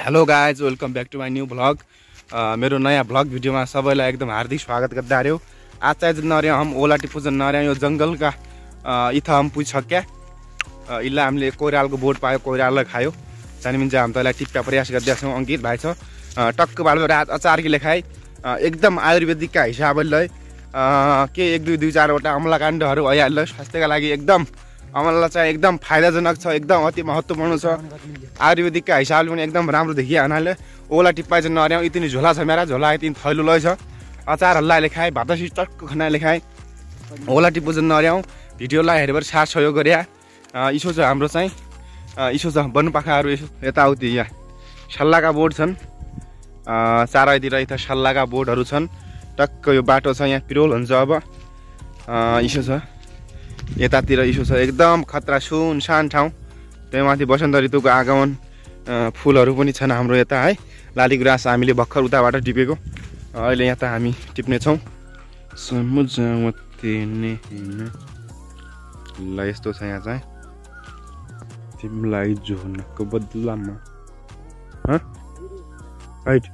Hello guys, welcome back to my new vlog. मेरो नयाँ vlog भिडियोमा सबैलाई एकदम हार्दिक स्वागत गर्दै आयो। आज चाहिँ नर्या हम ओला टिपुजन नर्या यो जङ्गलका इथा हम पुगिसक्या। इल्ला हामीले कोइरालको बोट पायो, कोइराललाई खायो। जानिमिन चाहिँ हामी तँलाई टिप्का प्रयास गर्दै छौँ। अंकित भाइ छ टक्क बाल्यो रात अचार कि लेखाइ एकदम आयुर्वेदिकका हिसाबले के 1-2-4वटा अम्लकाण्डहरू भइहाल्यो। स्वास्थ्यका लागि एकदम अमला चाहिँ एकदम फाइदाजनक छ, एकदम अति महत्त्वपूर्ण छ। आयुर्वेदिकका हिसाबले पनि एकदम राम्रो देखियो हुनाले ओला टिप्पा चाहिँ नर्याउँ। यति झोला छ मेरा, झोला यति थैलो लै छ। अचार हल्ला लेखाएँ, भातसी टक्क खाना लेखाएँ। ओला टिप्पा चाहिँ नर्याउँ। भिडियोलाई हेरेर साथ सहयोग गरे। इसो छ हाम्रो चाहिँ इसो छ वनपाखाहरू यसो यताउति। यहाँ सल्लाहका बोर्ड छन् चारैतिर, यता सल्लाहका बोर्डहरू छन्। टक्क यो बाटो छ, यहाँ पिरोल हुन्छ अब। इसो छ यतातिर, इसो छ एकदम खतरा सुनसान ठाउँ। त्यही माथि वसन्त ऋतुको आगमन, फुलहरू पनि छन् हाम्रो यता है। लालीगुराँस हामीले भर्खर उताबाट टिपेको, अहिले यहाँ त हामी टिप्नेछौँ। ल यस्तो छ यहाँ चाहिँ तिमीलाई जोड्नको बदलामा राइट।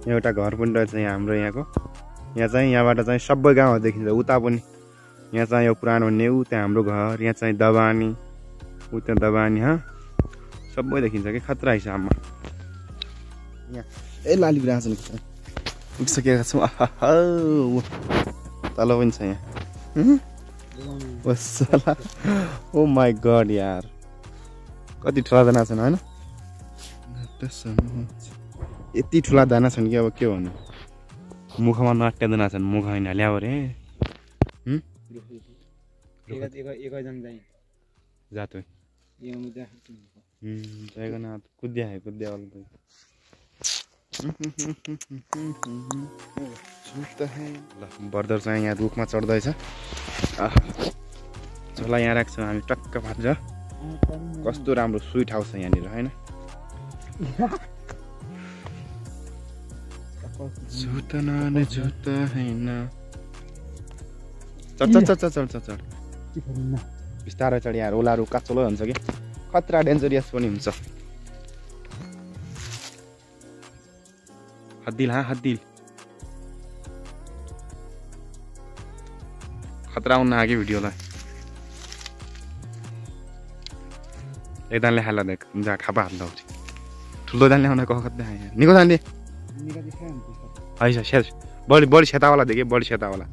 एउटा घर पनि रहेछ यहाँ हाम्रो यहाँको। यहाँ चाहिँ यहाँबाट चाहिँ सबै गाउँहरू देखिन्छ। उता पनि यहाँ चाहिँ यो पुरानो नेउ, त्यहाँ हाम्रो घर। यहाँ चाहिँ दबानी, उता दबानी सबै देखिन्छ कि खतरा हिसाबमा। यहाँ ए लालीगुराँस पुगिसकेका छौँ। तल पनि छ यहाँ। ओ माई गड यार, कति ठुला दाना छन् होइन। यति ठुला दाना छन् कि अब के भन्नु। मुखमा नट्या दाना छन्, मुख होइन ल्याऊ रे। जातो कुद्या है कुद्या बर्दर चाहिँ यहाँ रुखमा चढ्दैछ। झोला यहाँ राख्छौँ हामी टक्क भान्छ। कस्तो राम्रो स्विट हाउस छ यहाँनिर होइन। चढ बिस्तारै चढ यार। ओलाहरू काचोलो हुन्छ कि खतरा डेन्जरियस पनि हुन्छ। हद्दिल हद्दिल खतरा हुन आगे भिडियोलाई एकदानले हाल्दा देख जा खापा हाल्दा हुन्छ। ठुलो दानले आउन कता निको दानले है सेट बढी बढी सेतावाला देखे, बढी सेतावाला।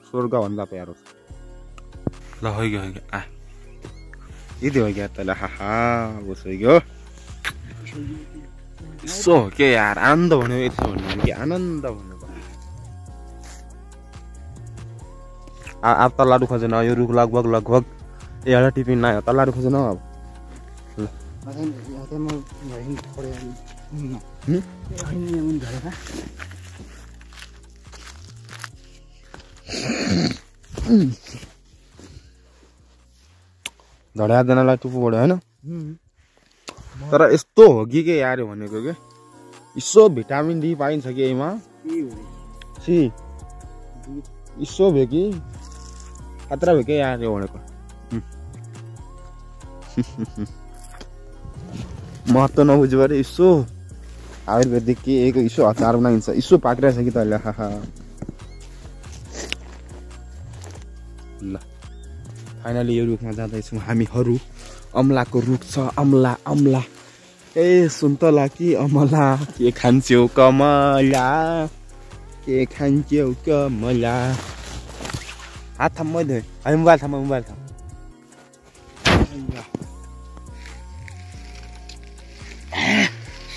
स्वर्ग भन्दा प्यारो ल होइगयो होइगयो यदि हो गया तल होइगयो। यसो के यार आनन्द भन्यो, यसो भन्यो कि आनन्द भन्यो। अब तल्लाडु खोजेन यो रुख लगभग एउटा टिफिन नआयो। तल्लाडु खोजेन अब धड्याजनालाई टुप्पो पढ्यो होइन। तर यस्तो हो कि के यार भनेको के यसो भिटामिन डी पाइन्छ कि यसमा सी यसो भयो कि खतरा भयो कि यार यो भनेको। महत्त्व नबुझ्यो अरे यसो आयुर्वेदिक के एक यसो अचार बनाइन्छ। यसो पाकिरहेछ कि तैँले ल फाइनली यो रुखमा जाँदैछौँ हामीहरू। अमलाको रुख छ, अमला अमला। ए सुन्तला कि अमला, के खान्छौ कमला, के खान्छौ कमला। हात थाम मैले है मोबाइल थाम मोबाइल थाम।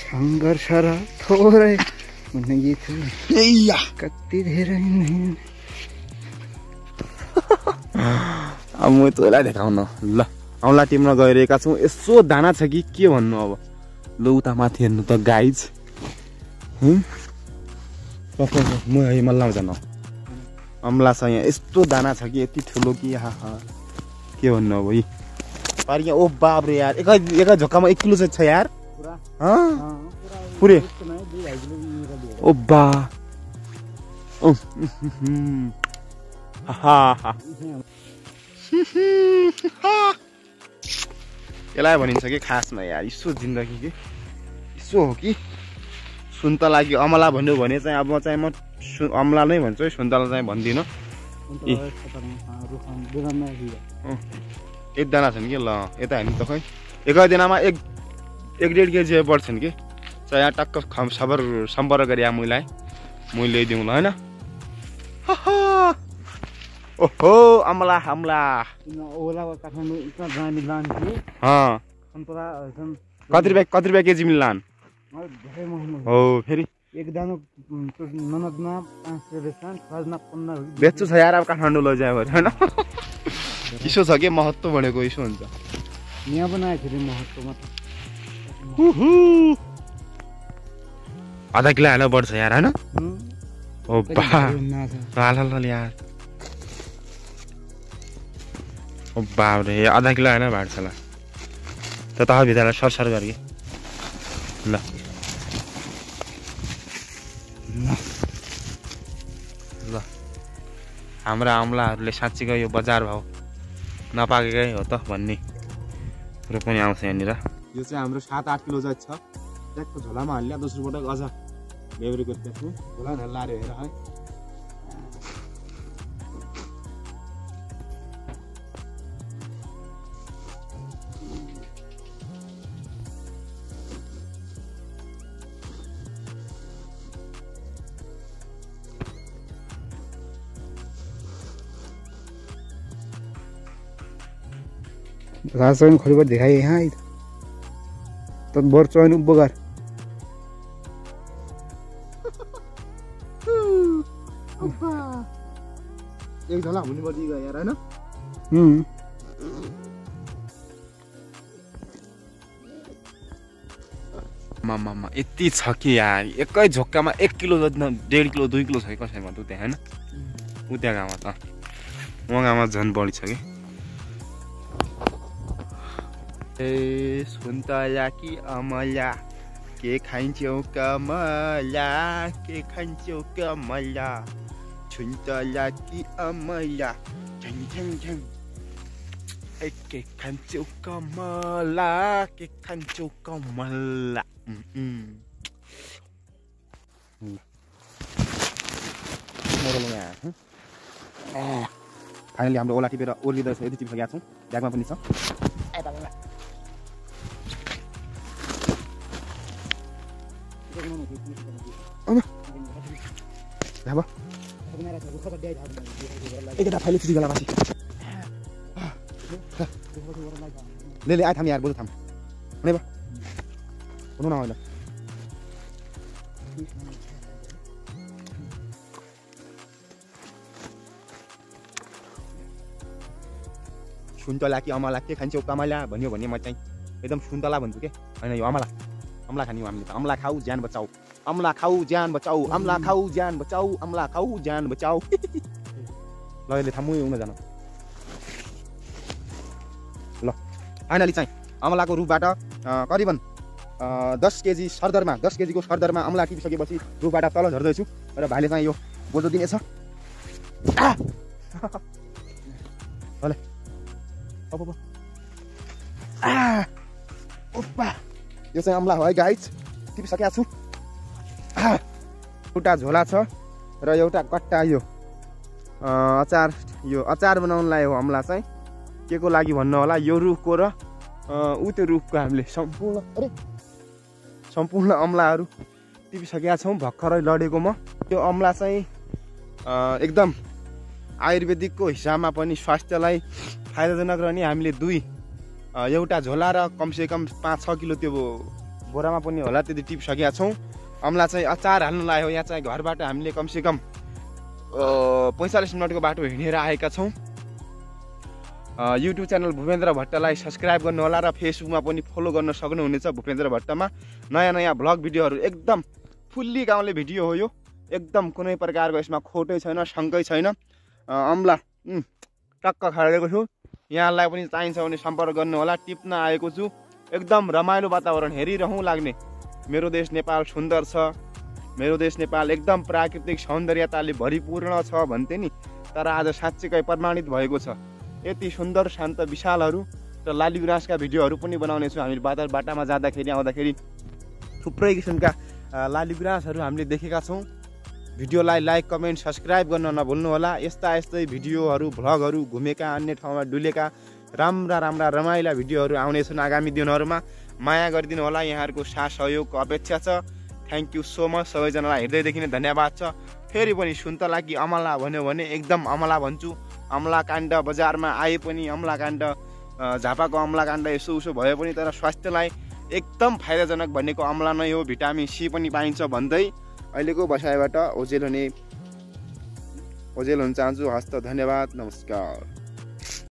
सङ्घर्ष र थोरै गीत कति धेरै अब म तँलाई देखाउन ल औँला टिप्न गइरहेका छौँ यसो दाना छ कि के भन्नु अब ल उता माथि हेर्नु त गाइज म मल्लाउँछ न अम्ला छ यहाँ यस्तो दाना छ कि यति ठुलो कि के भन्नु अब यी पारि यहाँ ओ बाब्रे यार एकै झोक्कामा 1 किलो चाहिँ छ यार पुरै ओ बा यसलाई भनिन्छ कि खासमा यार यसो जिन्दगी कि यसो हो कि सुन्तला कि अमला भन्यो भने चाहिँ अब चाहिँ म अमला नै भन्छु है सुन्तला चाहिँ भन्दिनँ एकजना छन् कि ल यता हेर्नु त खै एकै दिनमा 1.5 केजी बढ्छन् कि चाहिँ यहाँ टक्क सम्पर्क गरे मैले ल्याइदिउँ ल होइन ओहो अमला कति रुपियाँ केजी मिल्लान हो फेरि बेच्छु छ यार अब काठमाडौँ लैजायो भने होइन यसो छ कि महत्त्व भनेको यसो हुन्छ यहाँ बनाएखेरि महत्त्वमा आधा किलो हाल्न बढ्छ यार होइन ओ बा यार ओ बाबरे आधा किलो हाल्न भाँड्छ ल त भित्रलाई सरसर गरी ल ल हाम्रा अमलाहरूले साँच्चीको यो बजार भाउ नपाकेकै हो त भन्ने कुरो पनि आउँछ यहाँनिर यो चाहिँ हाम्रो 7-8 किलो जति छ ट्याकको झोलामा हाल्ने दोस्रो पटक अझ बेहोरी गरिदिएको छु झोला लाएर हेर है राजन खरीबर दिखाई यहाँ तो बोर चोइन उपकार एक झोला हुने बढी गयो यार हैन मामा यति छ कि यार एकै झोक्कामा 1 किलो जति 1.5 किलो 2 किलो छ कसैमा त त्यहाँ हैन उता गाउँमा त गाउँमा झन् बढी छ कि ए सुन्तला कि अमला के खान्छौ कमला के खान्छौ कमला सुन्तला कि अमला झङ झङ झङ के खान्छौ कमला के खान्छौ कमला फाइनली हाम्रो ओला टिपेर ओर्लिँदैछ यति टिपिसकेका छौँ ब्यागमा पनि छ एकटा फाइल फिसी गला माथि ले आइ थाम यार बोल थाम हुने बा हुनु न होइन सुन्तला कि अमला के खान्छौ कमला भन्यो भने म चाहिँ एकदम सुन्तला भन्छु के हैन यो अमला खाने हामीले त अमला खाऊ ज्यान बचाऊ अमला खाऊ ज्यान बचाऊ अमला खाऊ ज्यान बचाऊ अमला खाऊ ज्यान बचाऊ ल यसले थामु हुन जान ल फाइनली चाहिँ अमलाको रुखबाट करिबन 10 केजी सरदरमा 10 केजीको सरदरमा अमला टिपिसकेपछि रुखबाट तल झर्दैछु र भाइले चाहिँ यो बोजो दिनेछ हले ओपो ओपा यो चाहिँ अमला हो है गाइज टिपिसकेको छु एउटा झोला छ र एउटा कट्टा यो अचार बनाउनलाई हो अमला चाहिँ के को लागि भन्नु होला यो रुखको र त्यो रुखको हामीले सम्पूर्ण अमलाहरू टिपिसकेका छौँ भर्खरै लडेको म त्यो अमला चाहिँ एकदम आयुर्वेदिकको हिसाबमा पनि स्वास्थ्यलाई फाइदाजनक रहने हामीले एउटा झोला र कमसेकम 5-6 किलो त्यो बोरामा पनि होला त्यति टिपिसकेका छौँ अमला चाहिँ अचार हाल्नु लाग्यो यहाँ चाहिँ घरबाट हामीले कमसेकम 45 मिनटको बाटो हिँडेर आएका छौँ युट्युब च्यानल भूपेन्द्र भट्टलाई सब्सक्राइब गर्नुहोला र फेसबुकमा पनि फलो गर्न सक्नुहुनेछ भूपेन्द्र भट्टमा। नयाँ नयाँ भ्लग भिडियोहरू एकदम फुल्ली गाउँले भिडियो हो यो, एकदम कुनै प्रकारको यसमा खोटै छैन, शङ्कै छैन। अम्ला टक्क खडेको छु, यहाँलाई पनि चाहिन्छ भने सम्पर्क गर्नुहोला। टिप्न आएको छु, एकदम रमाइलो वातावरण हेरिरहँ लाग्ने। मेरो देश नेपाल सुन्दर छ, मेरो देश नेपाल एकदम प्राकृतिक सौन्दर्यताले भरिपूर्ण छ भन्थे नि, तर आज साँच्चीकै प्रमाणित भएको छ। यति सुन्दर शान्त विशालहरू र लाली गुराँसका भिडियोहरू पनि बनाउने छु। हामी बाटामा जाँदाखेरि आउँदाखेरि थुप्रै किसिमका लाली गुराँसहरू हामीले देखेका छौँ। भिडियोलाई लाइक कमेन्ट सब्सक्राइब गर्न नभुल्नुहोला। यस्तै भिडियोहरू भ्लगहरू घुमेका अन्य ठाउँमा डुलेका राम्रा रमाइला भिडियोहरू आउनेछन् आगामी दिनहरूमा। माया गरिदिनु होला, यहाँहरूको साथ सहयोगको अपेक्षा छ। थ्याङ्क यू सो मच सबैजनालाई हृदयदेखि नै धन्यवाद छ। फेरि पनि सुन्तला कि अमला भन्यो भने एकदम अमला भन्छु। अमलाकाण्ड बजारमा आए पनि अमलाकाण्ड, झापाको अमलाकाण्ड यसो उसो भए पनि तर स्वास्थ्यलाई एकदम फाइदाजनक भनेको अमला नै हो। भिटामिन सी पनि पाइन्छ भन्दै अहिलेको बसाइबाट ओजेल हुन चाहन्छु। हस्त, धन्यवाद, नमस्कार।